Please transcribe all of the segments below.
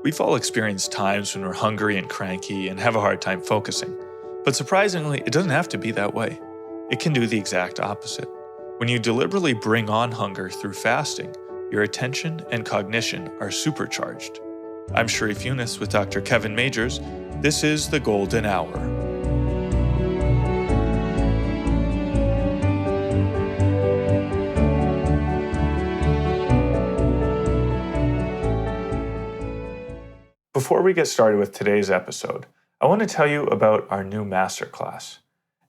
We've all experienced times when we're hungry and cranky and have a hard time focusing. But surprisingly, it doesn't have to be that way. It can do the exact opposite. When you deliberately bring on hunger through fasting, your attention and cognition are supercharged. I'm Sharif Yunus with Dr. Kevin Majors. This is The Golden Hour. Before we get started with today's episode, I want to tell you about our new masterclass.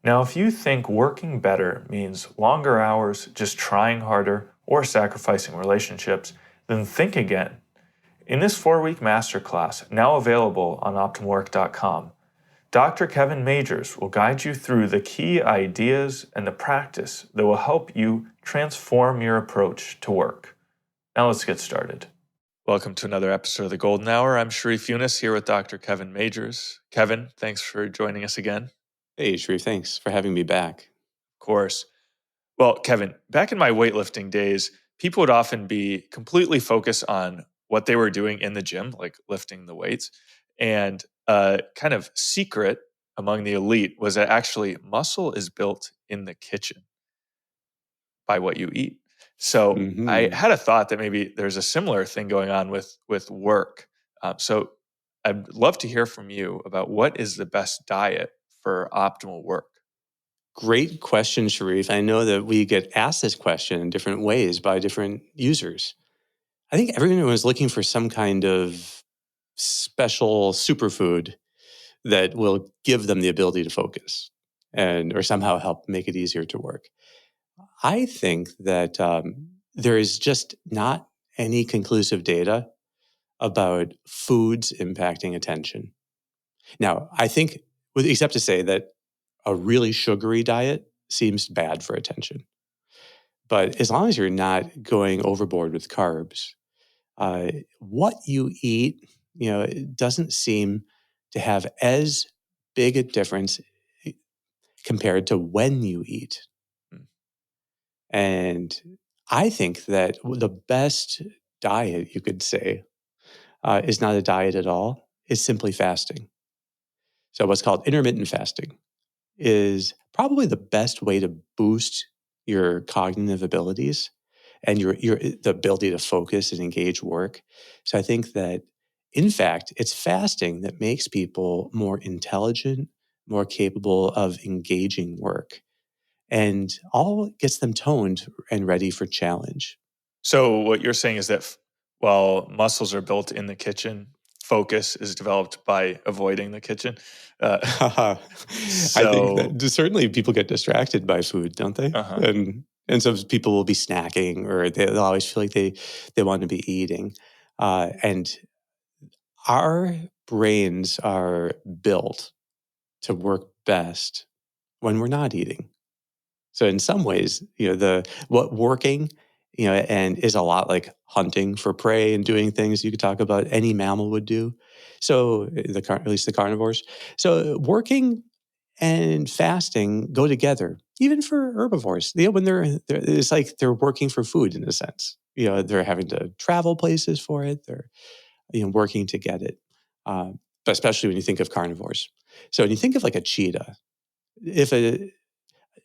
Now, if you think working better means longer hours, just trying harder, or sacrificing relationships, then think again. In this 4-week masterclass, now available on OptimalWork.com, Dr. Kevin Majors will guide you through the key ideas and the practice that will help you transform your approach to work. Now let's get started. Welcome to another episode of The Golden Hour. I'm Sharif Yunus here with Dr. Kevin Majors. Kevin, thanks for joining us again. Hey, Sharif, thanks for having me back. Of course. Well, Kevin, back in my weightlifting days, people would often be completely focused on what they were doing in the gym, like lifting the weights. And a kind of secret among the elite was that actually muscle is built in the kitchen by what you eat. So I had a thought that maybe there's a similar thing going on with work. So I'd love to hear from you about what is the best diet for optimal work. Great question, Sharif. I know that we get asked this question in different ways by different users. I think everyone is looking for some kind of special superfood that will give them the ability to focus or somehow help make it easier to work. I think that there is just not any conclusive data about foods impacting attention. Now, I think, except to say that a really sugary diet seems bad for attention. But as long as you're not going overboard with carbs, what you eat, it doesn't seem to have as big a difference compared to when you eat. And I think that the best diet, you could say, is not a diet at all, is simply fasting. So what's called intermittent fasting is probably the best way to boost your cognitive abilities and the ability to focus and engage work. So I think that, in fact, it's fasting that makes people more intelligent, more capable of engaging work, and all gets them toned and ready for challenge. So what you're saying is that while muscles are built in the kitchen, focus is developed by avoiding the kitchen. I think that certainly people get distracted by food, don't they? And so people will be snacking, or they'll always feel like they want to be eating. And our brains are built to work best when we're not eating. So in some ways, working, and is a lot like hunting for prey and doing things you could talk about any mammal would do. So at least the carnivores. So working and fasting go together, even for herbivores. When it's like they're working for food in a sense. They're having to travel places for it. They're working to get it. But especially when you think of carnivores. So when you think of like a cheetah,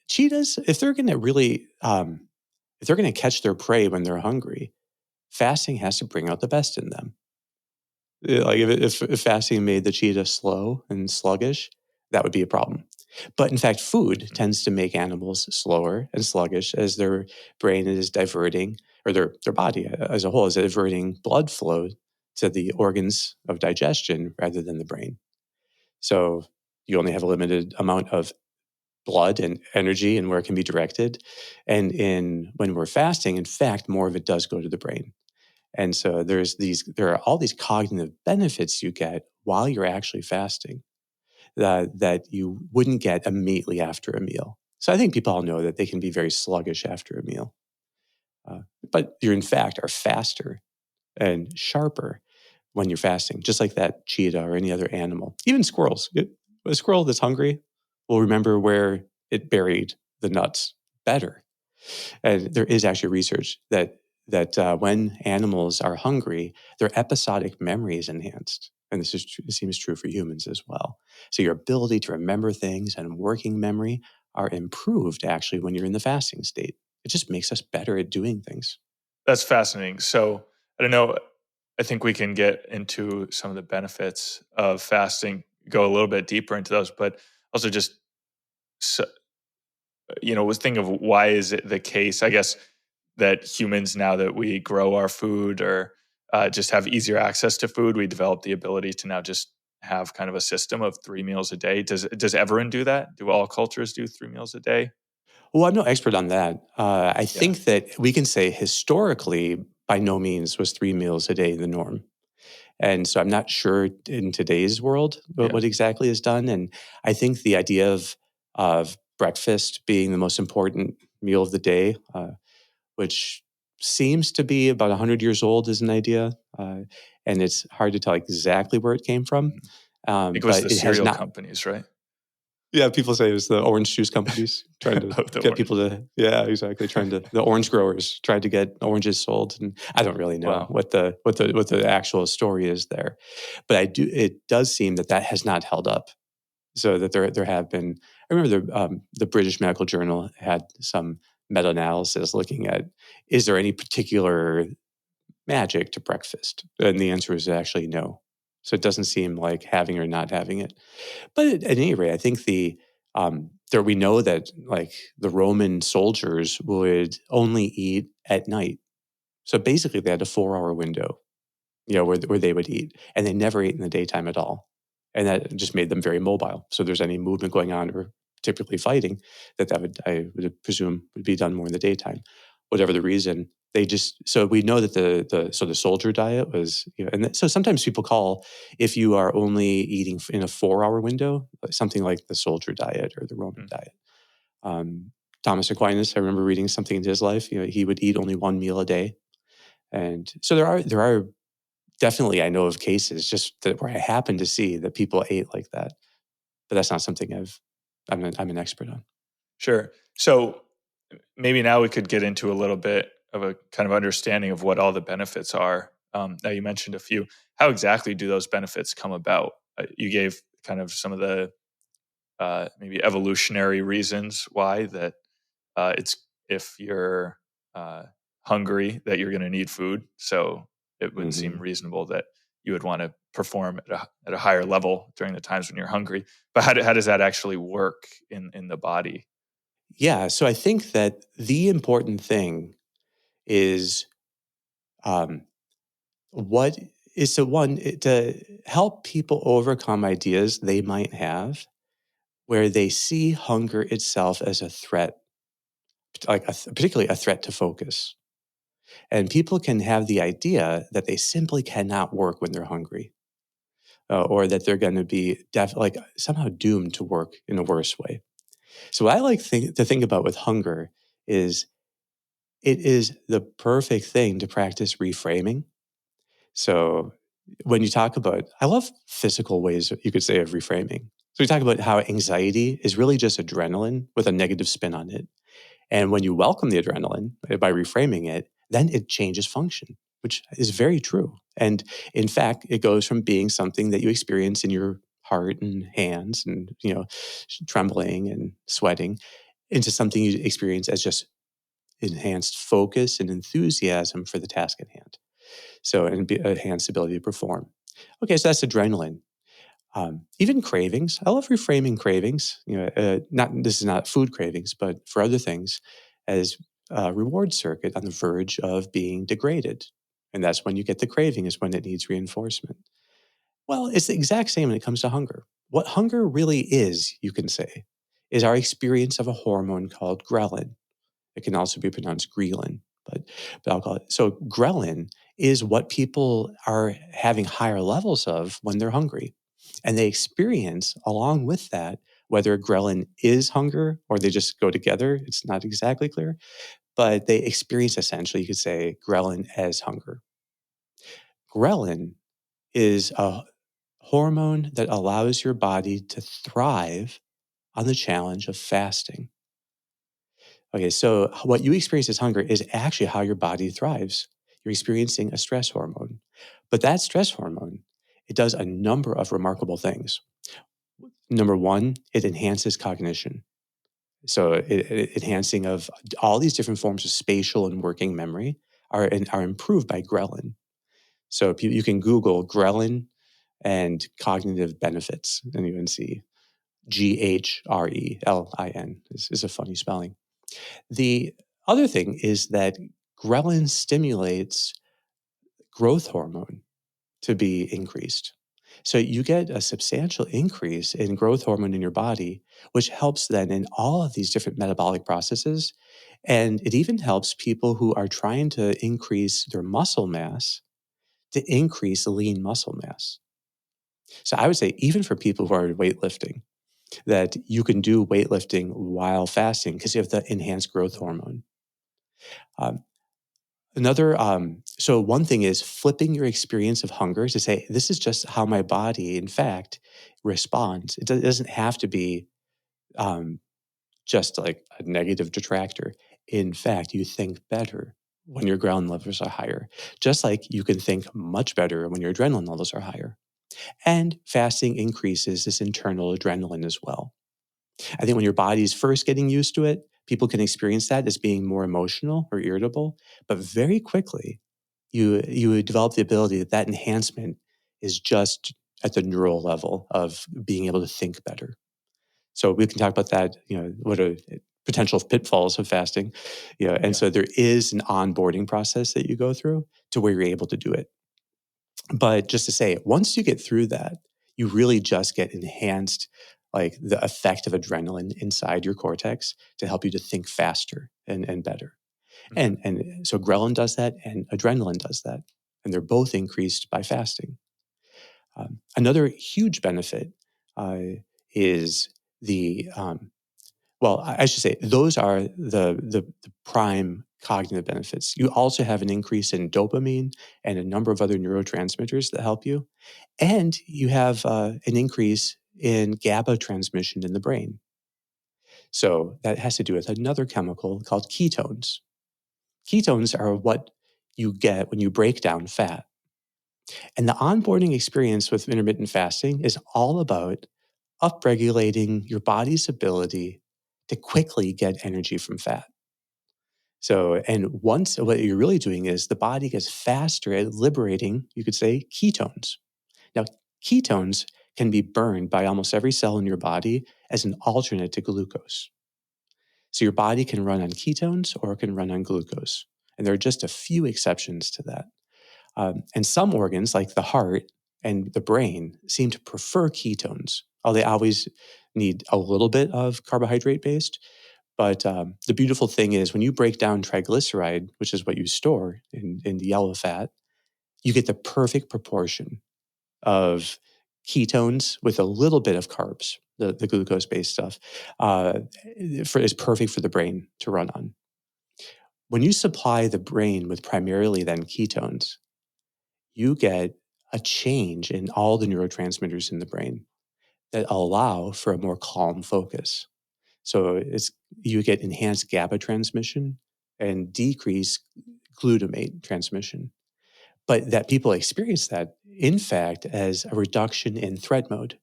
cheetahs, if they're going to really, if they're going to catch their prey when they're hungry, fasting has to bring out the best in them. Like if fasting made the cheetah slow and sluggish, that would be a problem. But in fact, food tends to make animals slower and sluggish as their brain is diverting, or their body as a whole is diverting blood flow to the organs of digestion rather than the brain. So you only have a limited amount of blood and energy and where it can be directed. And when we're fasting, in fact, more of it does go to the brain. And so there are all these cognitive benefits you get while you're actually fasting that you wouldn't get immediately after a meal. So I think people all know that they can be very sluggish after a meal. But you, in fact, are faster and sharper when you're fasting, just like that cheetah or any other animal. Even squirrels. A squirrel that's hungry will remember where it buried the nuts better. And there is actually research that that when animals are hungry, their episodic memory is enhanced. And this seems true for humans as well. So your ability to remember things and working memory are improved actually when you're in the fasting state. It just makes us better at doing things. That's fascinating. So I don't know. I think we can get into some of the benefits of fasting, go a little bit deeper into those, but also just so, was thinking of why is it the case? I guess that humans, now that we grow our food or just have easier access to food, we develop the ability to now just have kind of a system of 3 meals a day. Does everyone do that? Do all cultures do 3 meals a day? Well, I'm no expert on that. I Yeah, think that we can say historically, by no means was 3 meals a day the norm. And so I'm not sure in today's world yeah. what exactly is done. And I think the idea of breakfast being the most important meal of the day, which seems to be about 100 years old, is an idea. And it's hard to tell exactly where it came from. Mhm. I think it was the But it has cereal not. companies, right? Yeah, people say it was the orange juice companies trying to Of the get orange. people to, yeah, exactly, the orange growers tried to get oranges sold, and I don't really know Wow. what the actual story is there, but it does seem that that has not held up, so that there have been. I remember the British Medical Journal had some meta-analysis looking at, is there any particular magic to breakfast? And the answer is actually no. So it doesn't seem like having or not having it. But at any rate, I think there we know that like the Roman soldiers would only eat at night. So basically, they had a 4-hour window, where they would eat, and they never ate in the daytime at all, and that just made them very mobile. So there's any movement going on or typically fighting, that would, I would presume, would be done more in the daytime. Whatever the reason, they just, so we know that the soldier diet was, so sometimes people call, if you are only eating in a 4-hour window, something like the soldier diet or the Roman Mm. diet. Um, Thomas Aquinas, I remember reading something in his life. He would eat only one meal a day, and so there are definitely, I know of cases just where I happen to see that people ate like that, but that's not something I'm an expert on. Sure. So maybe now we could get into a little bit of a kind of understanding of what all the benefits are. Now you mentioned a few. How exactly do those benefits come about? You gave kind of some of the maybe evolutionary reasons why that it's if you're uh, hungry that you're going to need food. So it would seem Hmm. reasonable that you would want to perform at a higher level during the times when you're hungry. But how does that actually work in the body? Yeah, so I think that the important thing is, um, what is to to help people overcome ideas they might have where they see hunger itself as a threat, like particularly a threat to focus. And people can have the idea that they simply cannot work when they're hungry, or that they're going to be like somehow doomed to work in a worse way. So what I like to think about with hunger is, it is the perfect thing to practice reframing. So when you talk about, I love physical ways you could say of reframing. So we talk about how anxiety is really just adrenaline with a negative spin on it. And when you welcome the adrenaline by reframing it, then it changes function, which is very true. And in fact, it goes from being something that you experience in your heart and hands and, trembling and sweating, into something you experience as just enhanced focus and enthusiasm for the task at hand. So, and enhanced ability to perform. Okay, so that's adrenaline. Even cravings. I love reframing cravings. Not, this is not food cravings, but for other things, as a reward circuit on the verge of being degraded, and that's when you get the craving. Is when it needs reinforcement. Well, it's the exact same when it comes to hunger. What hunger really is, you can say, is our experience of a hormone called ghrelin. It can also be pronounced ghrelin, but I'll call it. So ghrelin is what people are having higher levels of when they're hungry. And they experience along with that, whether ghrelin is hunger or they just go together, it's not exactly clear, but they experience, essentially, you could say, ghrelin as hunger. Ghrelin is a hormone that allows your body to thrive on the challenge of fasting. Okay, so what you experience as hunger is actually how your body thrives. You're experiencing a stress hormone. But that stress hormone, it does a number of remarkable things. Number one, it enhances cognition. So enhancing of all these different forms of spatial and working memory are improved by ghrelin. So if you can Google ghrelin and cognitive benefits, and you can see GHRELIN is a funny spelling. The other thing is that ghrelin stimulates growth hormone to be increased. So you get a substantial increase in growth hormone in your body, which helps then in all of these different metabolic processes. And it even helps people who are trying to increase their muscle mass to increase lean muscle mass. So I would say, even for people who are weightlifting, that you can do weightlifting while fasting because you have the enhanced growth hormone. Um, so one thing is flipping your experience of hunger to say, this is just how my body, in fact, responds. It doesn't have to be um, just like a negative detractor. In fact, you think better when your ghrelin levels are higher, just like you can think much better when your adrenaline levels are higher. And fasting increases this internal adrenaline as well. I think when your body's first getting used to it, people can experience that as being more emotional or irritable, but very quickly you would develop the ability that enhancement is just at the neural level of being able to think better. So we can talk about that, what are potential pitfalls of fasting, and Yeah. so there is an onboarding process that you go through to where you're able to do it. But just to say, once you get through that, you really just get enhanced, like the effect of adrenaline inside your cortex to help you to think faster and better. Mhm. And so ghrelin does that and adrenaline does that. And they're both increased by fasting. Another huge benefit is I should say those are the prime cognitive benefits. You also have an increase in dopamine and a number of other neurotransmitters that help you. And you have an increase in GABA transmission in the brain. So that has to do with another chemical called ketones. Ketones are what you get when you break down fat. And the onboarding experience with intermittent fasting is all about upregulating your body's ability to quickly get energy from fat. So, and once what you're really doing is the body gets faster at liberating, you could say, ketones. Now, ketones can be burned by almost every cell in your body as an alternate to glucose. So your body can run on ketones or it can run on glucose. And there are just a few exceptions to that. And some organs, like the heart and the brain, seem to prefer ketones. Oh, they always need a little bit of carbohydrate based. But the beautiful thing is when you break down triglyceride, which is what you store in the yellow fat, you get the perfect proportion of ketones with a little bit of carbs, the glucose-based stuff, is perfect for the brain to run on. When you supply the brain with primarily then ketones, you get a change in all the neurotransmitters in the brain that allow for a more calm focus. So you get enhanced GABA transmission and decreased glutamate transmission. But that people experience that, in fact, as a reduction in threat mode.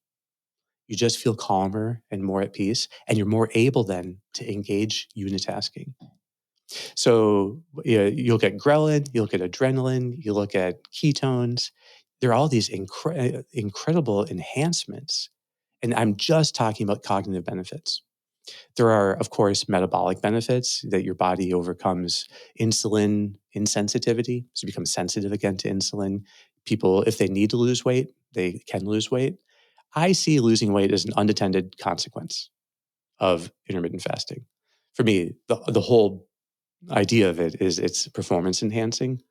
You just feel calmer and more at peace, and you're more able then to engage unitasking. So you'll get ghrelin, you'll get adrenaline, you look at ketones. There are all these incredible enhancements. And I'm just talking about cognitive benefits. There are, of course, metabolic benefits that your body overcomes insulin insensitivity. So you become sensitive again to insulin. People, if they need to lose weight, they can lose weight. I see losing weight as an unintended consequence of intermittent fasting. For me, the whole idea of it is it's performance enhancing.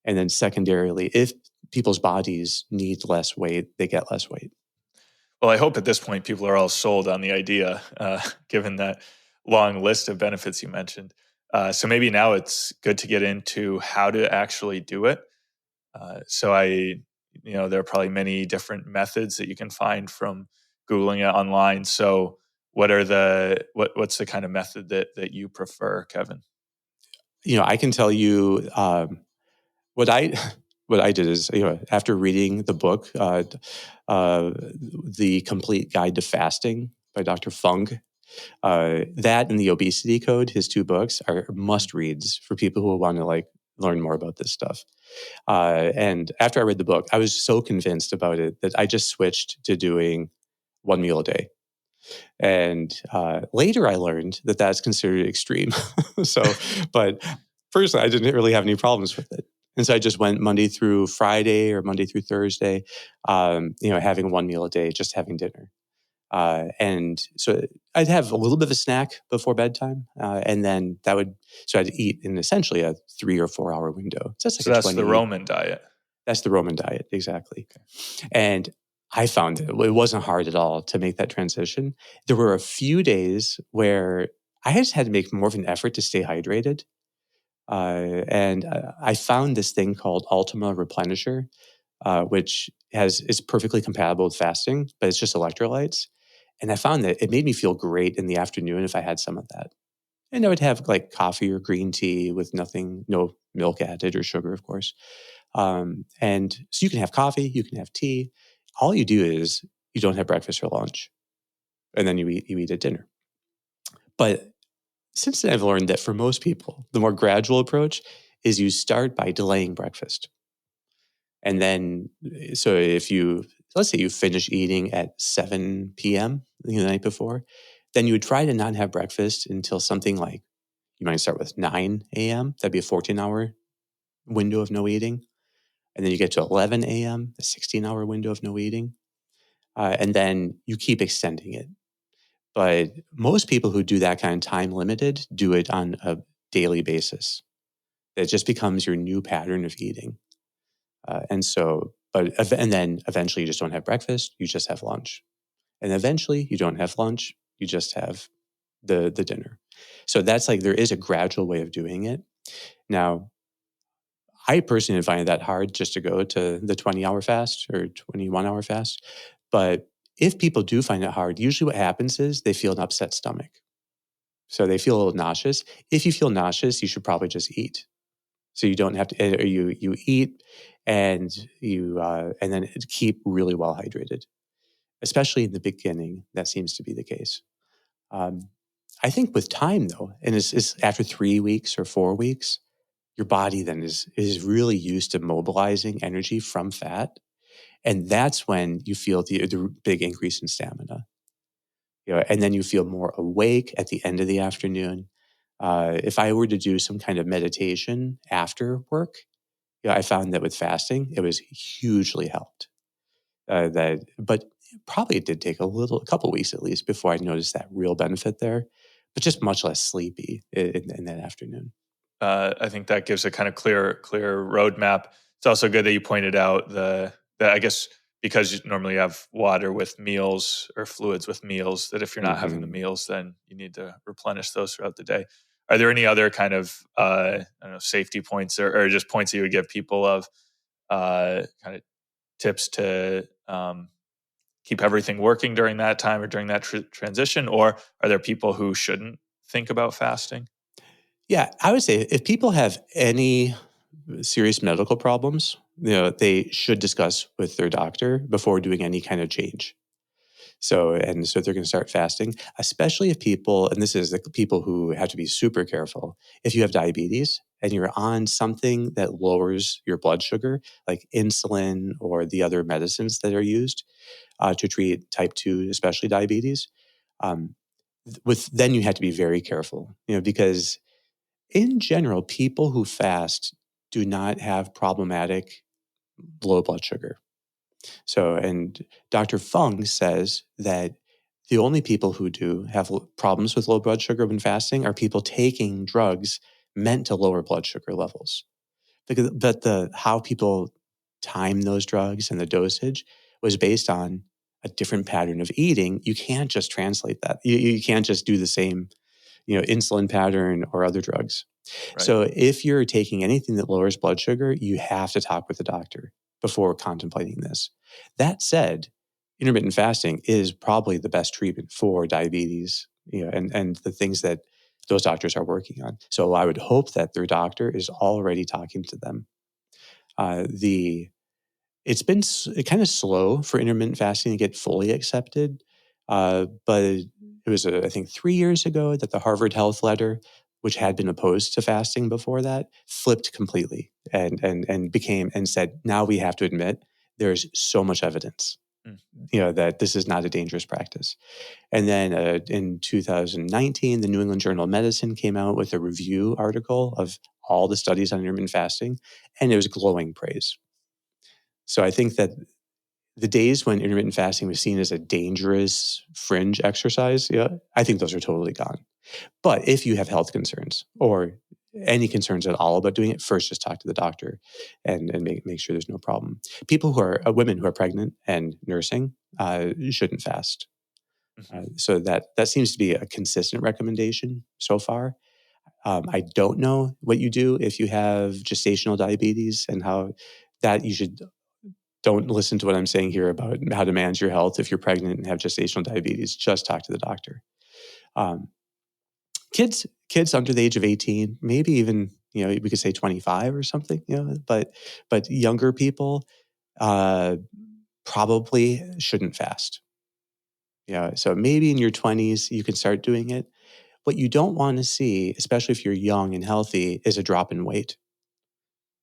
And then secondarily, if people's bodies need less weight, they get less weight. Well, I hope at this point people are all sold on the idea, given that long list of benefits you mentioned. So maybe now it's good to get into how to actually do it. There are probably many different methods that you can find from Googling it online. So what's the kind of method that you prefer, Kevin? I can tell you what I what I did is, after reading the book, The Complete Guide to Fasting by Dr. Fung, that and The Obesity Code, his 2 books, are must reads for people who want to learn more about this stuff. And after I read the book, I was so convinced about it that I just switched to doing 1 meal a day. And later I learned that that's considered extreme. But personally, I didn't really have any problems with it. And so I just went Monday through Friday or Monday through Thursday, having 1 meal a day, just having dinner. And so I'd have a little bit of a snack before bedtime. And then so I'd eat in essentially a 3 or 4 hour window. So that's the Roman diet. That's the Roman diet, exactly. Okay. And I found it wasn't hard at all to make that transition. There were a few days where I just had to make more of an effort to stay hydrated. And I found this thing called Ultima Replenisher, which is perfectly compatible with fasting, but it's just electrolytes. And I found that it made me feel great in the afternoon if I had some of that. And I would have coffee or green tea with no milk added or sugar, of course. And so you can have coffee, you can have tea. All you do is you don't have breakfast or lunch, and then you eat at dinner. But since then, I've learned that for most people, the more gradual approach is you start by delaying breakfast. And then, so let's say you finish eating at 7 p.m. the night before, then you would try to not have breakfast until something like, you might start with 9 a.m. That'd be a 14-hour window of no eating. And then you get to 11 a.m., a 16-hour window of no eating. And then you keep extending it. But most people who do that kind of time limited do it on a daily basis. It just becomes your new pattern of eating. And then eventually you just don't have breakfast, you just have lunch. And eventually you don't have lunch, you just have the dinner. So that's there is a gradual way of doing it. Now, I personally find that hard just to go to the 20-hour fast or 21-hour fast. But if people do find it hard, usually what happens is they feel an upset stomach. So they feel a little nauseous. If you feel nauseous, you should probably just eat. So you don't have to, or you eat and and then keep really well hydrated. Especially in the beginning, that seems to be the case. I think with time though, and it's after 3 weeks or 4 weeks, your body then is really used to mobilizing energy from fat. And that's when you feel the big increase in stamina. And then you feel more awake at the end of the afternoon. If I were to do some kind of meditation after work, I found that with fasting, it was hugely helped. But probably it did take a couple weeks at least before I noticed that real benefit there, but just much less sleepy in that afternoon. I think that gives a kind of clear roadmap. It's also good that you pointed out that I guess because you normally have water with meals or fluids with meals, that if you're not having the meals, then you need to replenish those throughout the day. Are there any other kind of safety points or just points that you would give people of kind of tips to keep everything working during that time or during that transition? Or are there people who shouldn't think about fasting? Yeah, I would say if people have any serious medical problems, they should discuss with their doctor before doing any kind of change. So they're going to start fasting, especially if people, and this is the people who have to be super careful. If you have diabetes and you're on something that lowers your blood sugar, like insulin or the other medicines that are used to treat type 2, especially diabetes, then you have to be very careful, because in general, people who fast do not have problematic low blood sugar. So, and Dr. Fung says that the only people who do have problems with low blood sugar when fasting are people taking drugs meant to lower blood sugar levels. But how people time those drugs and the dosage was based on a different pattern of eating. You can't just translate that. You can't just do the same, insulin pattern or other drugs. Right. So if you're taking anything that lowers blood sugar, you have to talk with the doctor before contemplating this. That said, intermittent fasting is probably the best treatment for diabetes, and the things that those doctors are working on. So I would hope that their doctor is already talking to them. It's been kind of slow for intermittent fasting to get fully accepted, but it was, I think, 3 years ago that the Harvard Health Letter, which had been opposed to fasting before that, flipped completely and became and said, now we have to admit there's so much evidence, that this is not a dangerous practice. And then in 2019, the New England Journal of Medicine came out with a review article of all the studies on intermittent fasting, and it was glowing praise. So I think that the days when intermittent fasting was seen as a dangerous fringe exercise, I think those are totally gone. But if you have health concerns or any concerns at all about doing it, first just talk to the doctor and make sure there's no problem. People who are women who are pregnant and nursing shouldn't fast. So that seems to be a consistent recommendation so far. I don't know what you do if you have gestational diabetes and how that you should. Don't listen to what I'm saying here about how to manage your health if you're pregnant and have gestational diabetes. Just talk to the doctor. Kids under the age of 18, maybe even we could say 25 or something. But younger people probably shouldn't fast. So maybe in your 20s you can start doing it. What you don't want to see, especially if you're young and healthy, is a drop in weight.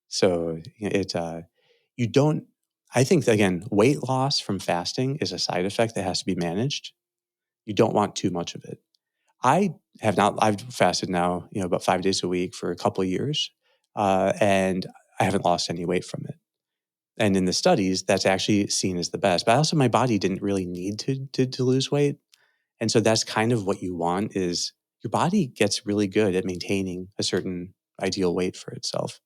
So you don't. I think, again, weight loss from fasting is a side effect that has to be managed. You don't want too much of it. I've fasted now, about 5 days a week for a couple of years, and I haven't lost any weight from it. And in the studies, that's actually seen as the best. But also my body didn't really need to lose weight. And so that's kind of what you want is your body gets really good at maintaining a certain ideal weight for itself.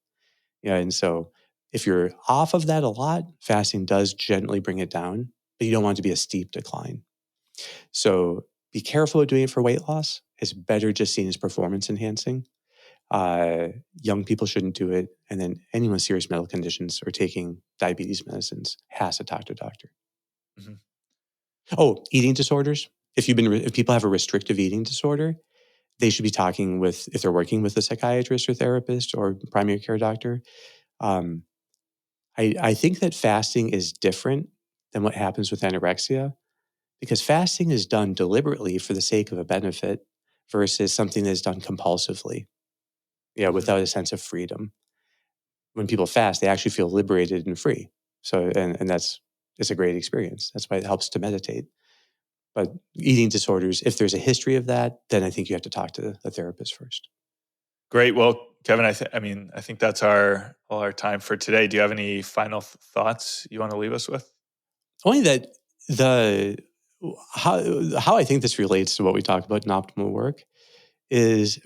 And so if you're off of that a lot, fasting does gently bring it down, but you don't want it to be a steep decline. So be careful of doing it for weight loss. It's better just seen as performance enhancing. Young people shouldn't do it. And then anyone with serious medical conditions or taking diabetes medicines has to talk to a doctor. Mm-hmm. Oh, eating disorders. If people have a restrictive eating disorder, they should be talking with, if they're working with a psychiatrist or therapist or primary care doctor. I think that fasting is different than what happens with anorexia because fasting is done deliberately for the sake of a benefit versus something that is done compulsively, without a sense of freedom. When people fast, they actually feel liberated and free. So, and it's a great experience. That's why it helps to meditate. But eating disorders, if there's a history of that, then I think you have to talk to a therapist first. Great. Well, Kevin, I think that's all our time for today. Do you have any final thoughts you want to leave us with? Only that how I think this relates to what we talked about in optimal work is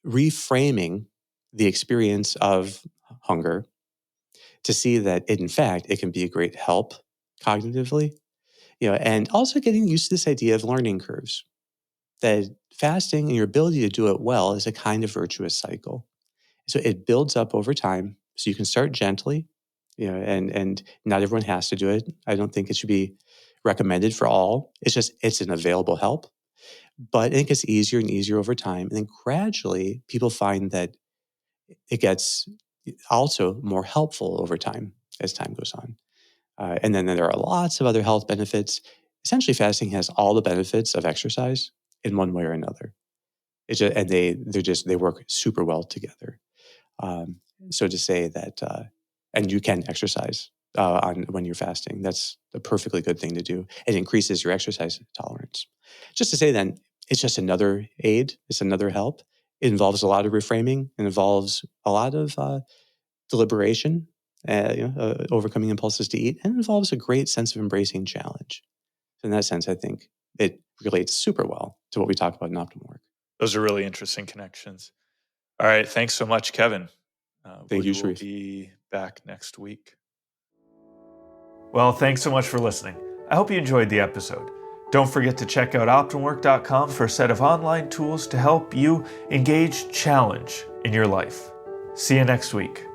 reframing the experience of hunger to see that in fact it can be a great help cognitively, and also getting used to this idea of learning curves. That fasting and your ability to do it well is a kind of virtuous cycle. So it builds up over time. So you can start gently, and not everyone has to do it. I don't think it should be recommended for all. It's an available help, but it gets easier and easier over time. And then gradually people find that it gets also more helpful over time as time goes on. And then there are lots of other health benefits. Essentially, fasting has all the benefits of exercise in one way or another. They work super well together. So to say that, and you can exercise when you're fasting, that's a perfectly good thing to do. It increases your exercise tolerance. Just to say then, it's just another aid. It's another help. It involves a lot of reframing. It involves a lot of deliberation, overcoming impulses to eat, and it involves a great sense of embracing challenge. So in that sense, I think it relates super well to what we talk about in optimal work. Those are really interesting connections. All right. Thanks so much, Kevin. Thank you, We will Sharif. be back next week. Well, thanks so much for listening. I hope you enjoyed the episode. Don't forget to check out optimwork.com for a set of online tools to help you engage challenge in your life. See you next week.